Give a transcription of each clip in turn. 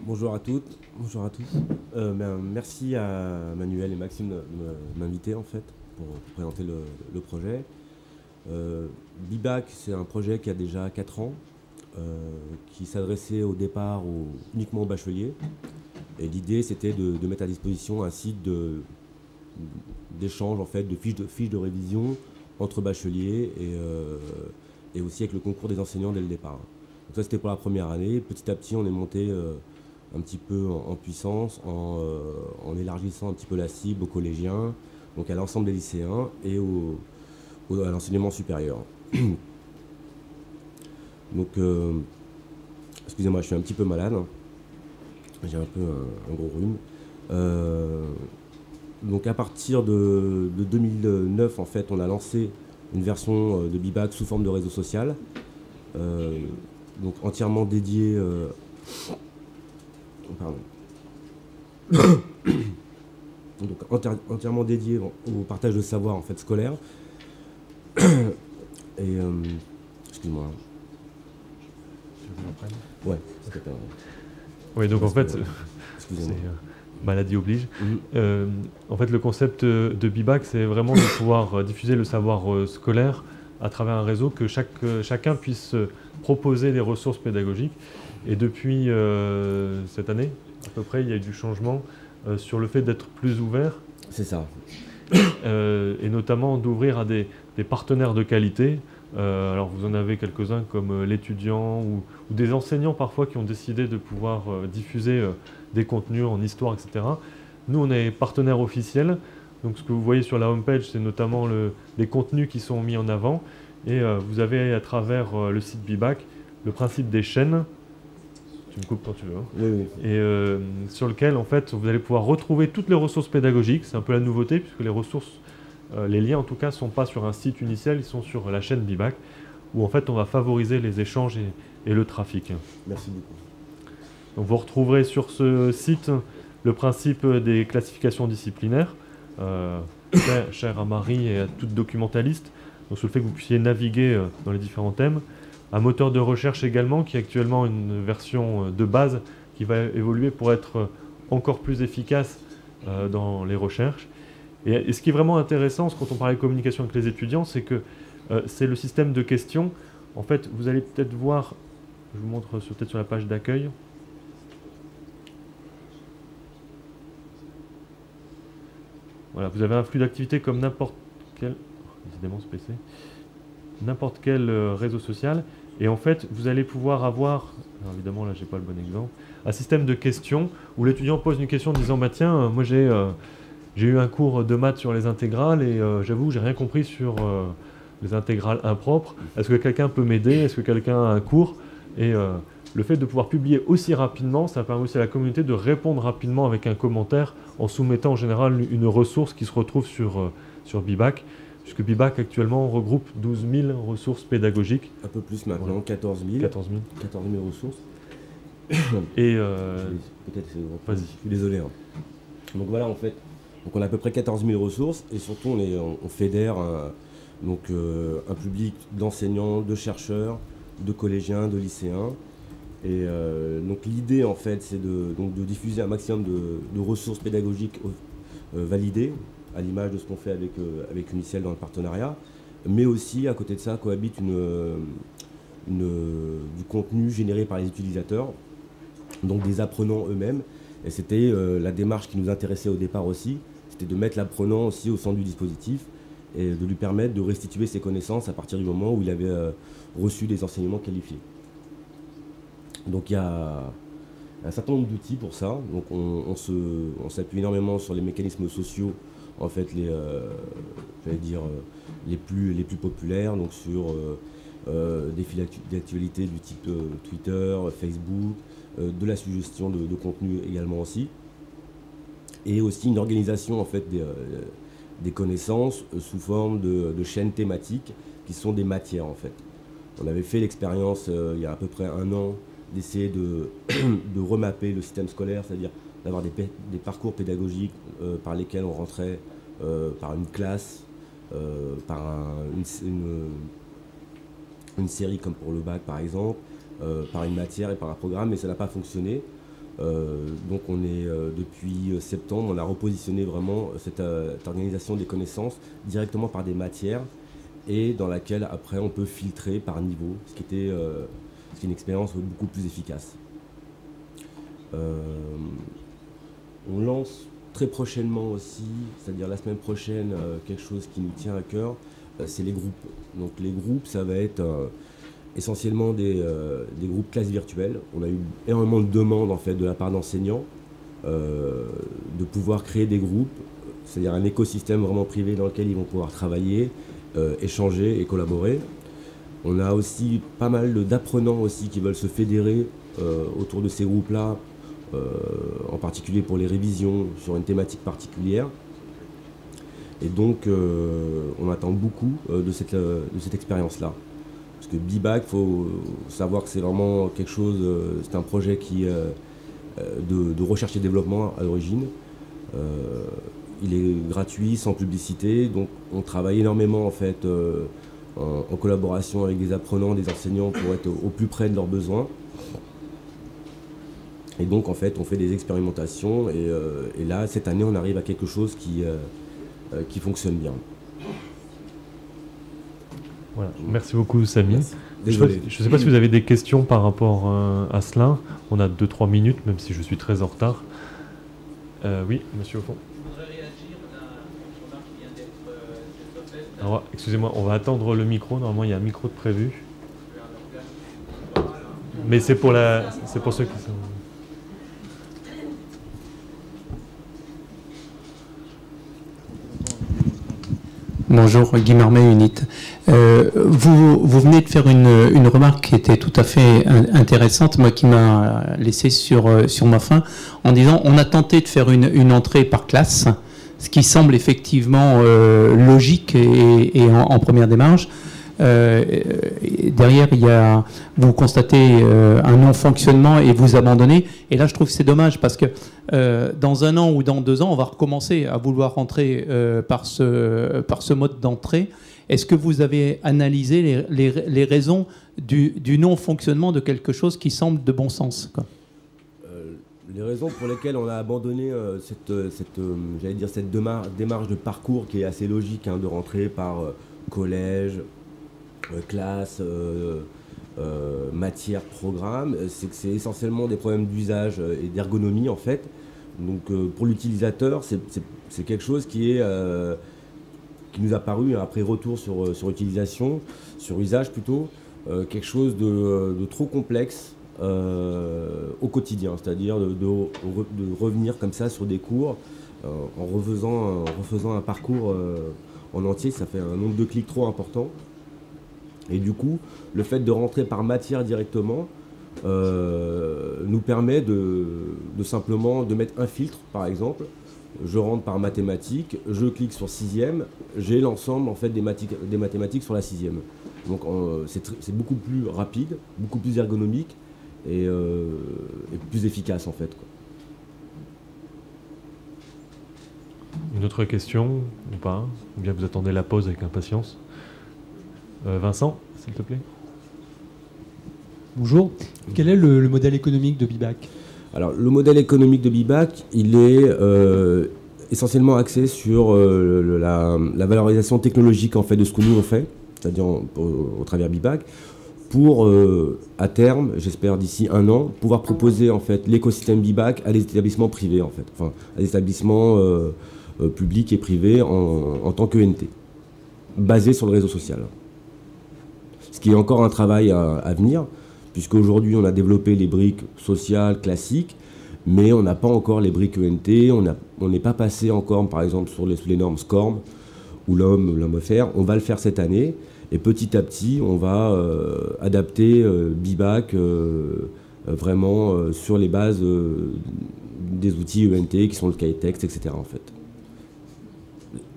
Bonjour à toutes, bonjour à tous. Merci à Manuel et Maxime de m'inviter en fait pour présenter le projet. BIBAC, c'est un projet qui a déjà 4 ans, qui s'adressait au départ uniquement aux bacheliers. Et l'idée, c'était de mettre à disposition un site d'échange en fait, de fiches de révision entre bacheliers et aussi avec le concours des enseignants dès le départ. Donc ça, c'était pour la première année. Petit à petit, on est monté un petit peu en puissance en élargissant un petit peu la cible aux collégiens, donc à l'ensemble des lycéens et à l'enseignement supérieur. Donc, excusez-moi, je suis un petit peu malade. J'ai un peu un gros rhume. Donc à partir de 2009, en fait, on a lancé une version de BIBAC sous forme de réseau social, donc entièrement dédié. Donc entièrement dédié au partage de savoir en fait scolaire. Et excuse-moi. Ouais, c'était pas. Oui, donc en fait, excusez-moi. Maladie oblige. En fait, le concept de BIBAC, c'est vraiment de pouvoir diffuser le savoir scolaire à travers un réseau, que chacun puisse proposer des ressources pédagogiques. Et depuis cette année, à peu près, il y a eu du changement sur le fait d'être plus ouvert. C'est ça. Et notamment d'ouvrir à des partenaires de qualité. Alors vous en avez quelques-uns comme l'étudiant ou des enseignants parfois qui ont décidé de pouvoir diffuser des contenus en histoire, etc. Nous, on est partenaire officiel. Donc ce que vous voyez sur la homepage, c'est notamment les contenus qui sont mis en avant. Et vous avez à travers le site BIBAC le principe des chaînes. Tu me coupes quand tu veux. Hein. Oui, oui. Et sur lequel, en fait, vous allez pouvoir retrouver toutes les ressources pédagogiques. C'est un peu la nouveauté, puisque les ressources, les liens en tout cas, ne sont pas sur un site initial, ils sont sur la chaîne BIBAC, où en fait, on va favoriser les échanges et le trafic. Merci beaucoup. Donc vous retrouverez sur ce site le principe des classifications disciplinaires, cher à Marie et à toute documentaliste, donc sur le fait que vous puissiez naviguer dans les différents thèmes. Un moteur de recherche également, qui est actuellement une version de base, qui va évoluer pour être encore plus efficace dans les recherches. Et ce qui est vraiment intéressant, quand on parle de communication avec les étudiants, c'est que c'est le système de questions. En fait, vous allez peut-être voir, je vous montre peut-être sur la page d'accueil. Voilà, vous avez un flux d'activité comme n'importe quel, décidément ce PC, n'importe quel réseau social. Et en fait, vous allez pouvoir avoir, alors évidemment là j'ai pas le bon exemple, un système de questions où l'étudiant pose une question en disant bah tiens, moi j'ai eu un cours de maths sur les intégrales et j'avoue j'ai rien compris sur les intégrales impropres. Est-ce que quelqu'un peut m'aider? Est-ce que quelqu'un a un cours? Et le fait de pouvoir publier aussi rapidement, ça permet aussi à la communauté de répondre rapidement avec un commentaire en soumettant en général une ressource qui se retrouve sur BIBAC. Puisque BIBAC actuellement regroupe 12 000 ressources pédagogiques. Un peu plus maintenant, voilà. 14 000 ressources. Et peut-être vas-y. Je suis désolé. Hein. Donc voilà, en fait, donc on a à peu près 14 000 ressources et surtout on fédère un public d'enseignants, de chercheurs, de collégiens, de lycéens. Et donc l'idée en fait, c'est de diffuser un maximum de ressources pédagogiques validées, à l'image de ce qu'on fait avec Uniciel dans le partenariat, mais aussi à côté de ça cohabite du contenu généré par les utilisateurs, donc des apprenants eux-mêmes. Et c'était la démarche qui nous intéressait au départ aussi, c'était de mettre l'apprenant aussi au centre du dispositif et de lui permettre de restituer ses connaissances à partir du moment où il avait reçu des enseignements qualifiés. Donc il y a un certain nombre d'outils pour ça, donc on s'appuie énormément sur les mécanismes sociaux, en fait les plus populaires, donc sur des fils d'actualité du type Twitter, Facebook, de la suggestion de contenu également aussi, et aussi une organisation en fait des connaissances sous forme de chaînes thématiques qui sont des matières en fait. On avait fait l'expérience il y a à peu près 1 an d'essayer de remapper le système scolaire, c'est-à-dire d'avoir des parcours pédagogiques par lesquels on rentrait par une classe, par une série comme pour le bac par exemple, par une matière et par un programme, mais ça n'a pas fonctionné. Donc on est depuis septembre, on a repositionné vraiment cette organisation des connaissances directement par des matières et dans laquelle après on peut filtrer par niveau, ce qui est une expérience beaucoup plus efficace. On lance très prochainement aussi, c'est-à-dire la semaine prochaine, quelque chose qui nous tient à cœur, c'est les groupes. Donc les groupes, ça va être essentiellement des groupes classes virtuelles. On a eu énormément de demandes en fait de la part d'enseignants de pouvoir créer des groupes, c'est-à-dire un écosystème vraiment privé dans lequel ils vont pouvoir travailler, échanger et collaborer. On a aussi pas mal d'apprenants aussi qui veulent se fédérer autour de ces groupes-là, en particulier pour les révisions sur une thématique particulière. Et donc on attend beaucoup de cette expérience-là. Parce que BIBAC, il faut savoir que c'est vraiment quelque chose, c'est un projet qui de recherche et développement à l'origine. Il est gratuit, sans publicité, donc on travaille énormément en fait en collaboration avec des apprenants, des enseignants pour être au plus près de leurs besoins. Et donc en fait on fait des expérimentations et là cette année on arrive à quelque chose qui fonctionne bien. Voilà. Merci beaucoup Samy. Merci. Je ne sais pas si vous avez des questions par rapport à cela. On a 2-3 minutes, même si je suis très en retard. Oui, monsieur au fond. Je voudrais réagir à une remarque qui vient d'être faite. Alors, excusez-moi, on va attendre le micro. Normalement, il y a un micro de prévu. Mais c'est pour ceux qui sont... Bonjour, Guy Marmet, UNIT. Vous venez de faire une remarque qui était tout à fait intéressante, moi qui m'a laissé sur ma faim, en disant on a tenté de faire une entrée par classe, ce qui semble effectivement logique et en première démarche. Derrière, vous constatez un non-fonctionnement et vous abandonnez. Et là, je trouve que c'est dommage parce que dans 1 an ou dans 2 ans, on va recommencer à vouloir rentrer par ce mode d'entrée. Est-ce que vous avez analysé les raisons du non-fonctionnement de quelque chose qui semble de bon sens, quoi? Les raisons pour lesquelles on a abandonné cette démarche de parcours qui est assez logique, hein, de rentrer par collège, classe, matière, programme, c'est que c'est essentiellement des problèmes d'usage et d'ergonomie en fait. Donc pour l'utilisateur, c'est quelque chose qui nous a paru après retour sur utilisation, sur usage plutôt, quelque chose de trop complexe au quotidien, c'est-à-dire de revenir comme ça sur des cours en refaisant un parcours en entier. Ça fait un nombre de clics trop important. Et du coup, le fait de rentrer par matière directement nous permet de simplement de mettre un filtre, par exemple. Je rentre par mathématiques, je clique sur 6e, j'ai l'ensemble en fait des mathématiques sur la 6e. Donc c'est beaucoup plus rapide, beaucoup plus ergonomique et plus efficace en fait, quoi. Une autre question ou pas? Ou bien vous attendez la pause avec impatience? Vincent, s'il te plaît. Bonjour. Quel est le modèle économique de BIBAC? Alors, le modèle économique de BIBAC, il est essentiellement axé sur la valorisation technologique en fait, de ce que nous on fait, c'est-à-dire au travers BIBAC, pour à terme, j'espère d'ici 1 an, pouvoir proposer en fait l'écosystème BIBAC à des établissements privés en fait, enfin à des établissements publics et privés en tant qu'ENT, basés sur le réseau social. Ce qui est encore un travail à venir, puisqu'aujourd'hui on a développé les briques sociales classiques, mais on n'a pas encore les briques ENT, on n'est pas passé encore par exemple sur les normes SCORM ou l'homme-faire. On va le faire cette année et petit à petit on va adapter BIBAC vraiment sur les bases des outils ENT qui sont le cahier de texte, etc. en fait.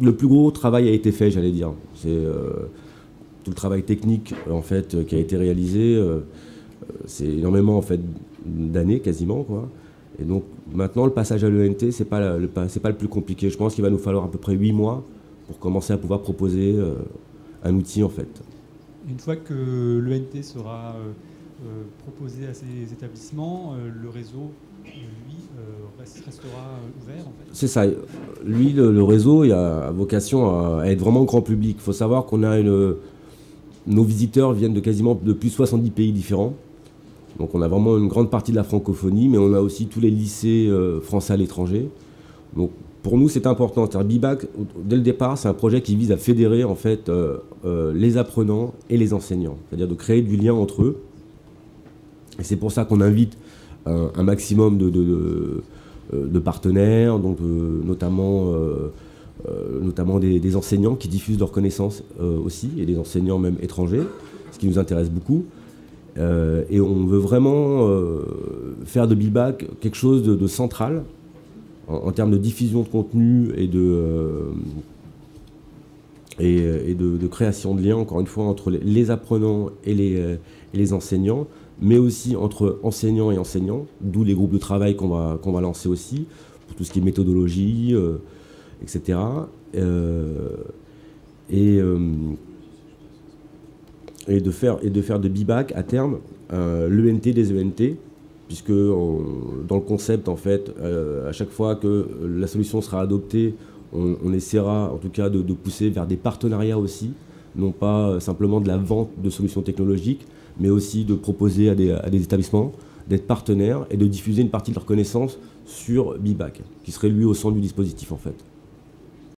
Le plus gros travail a été fait, j'allais dire. C'est tout le travail technique en fait qui a été réalisé, c'est énormément en fait d'années quasiment, quoi. Et donc maintenant le passage à l'ENT c'est pas le plus compliqué. Je pense qu'il va nous falloir à peu près 8 mois pour commencer à pouvoir proposer un outil en fait. Une fois que l'ENT sera proposé à ces établissements, le réseau restera ouvert en fait. C'est ça. Lui, le réseau, il a vocation à être vraiment grand public. Il faut savoir qu'on a nos visiteurs viennent de quasiment de plus de 70 pays différents. Donc on a vraiment une grande partie de la francophonie, mais on a aussi tous les lycées français à l'étranger. Donc pour nous, c'est important. BIBAC, dès le départ, c'est un projet qui vise à fédérer en fait les apprenants et les enseignants, c'est-à-dire de créer du lien entre eux. Et c'est pour ça qu'on invite un maximum de partenaires, donc notamment des enseignants qui diffusent leurs connaissances aussi, et des enseignants même étrangers, ce qui nous intéresse beaucoup. Et on veut vraiment faire de BIBAC quelque chose de central en termes de diffusion de contenu et de création de liens, encore une fois, entre les apprenants et les enseignants, mais aussi entre enseignants et enseignants, d'où les groupes de travail qu'on va lancer aussi, pour tout ce qui est méthodologie, etc. Et de faire de BIBAC à terme l'ENT des ENT, puisque dans le concept, en fait, à chaque fois que la solution sera adoptée, on essaiera en tout cas de pousser vers des partenariats aussi, non pas simplement de la vente de solutions technologiques, mais aussi de proposer à des établissements d'être partenaires et de diffuser une partie de leurs connaissances sur BIBAC, qui serait lui au centre du dispositif en fait.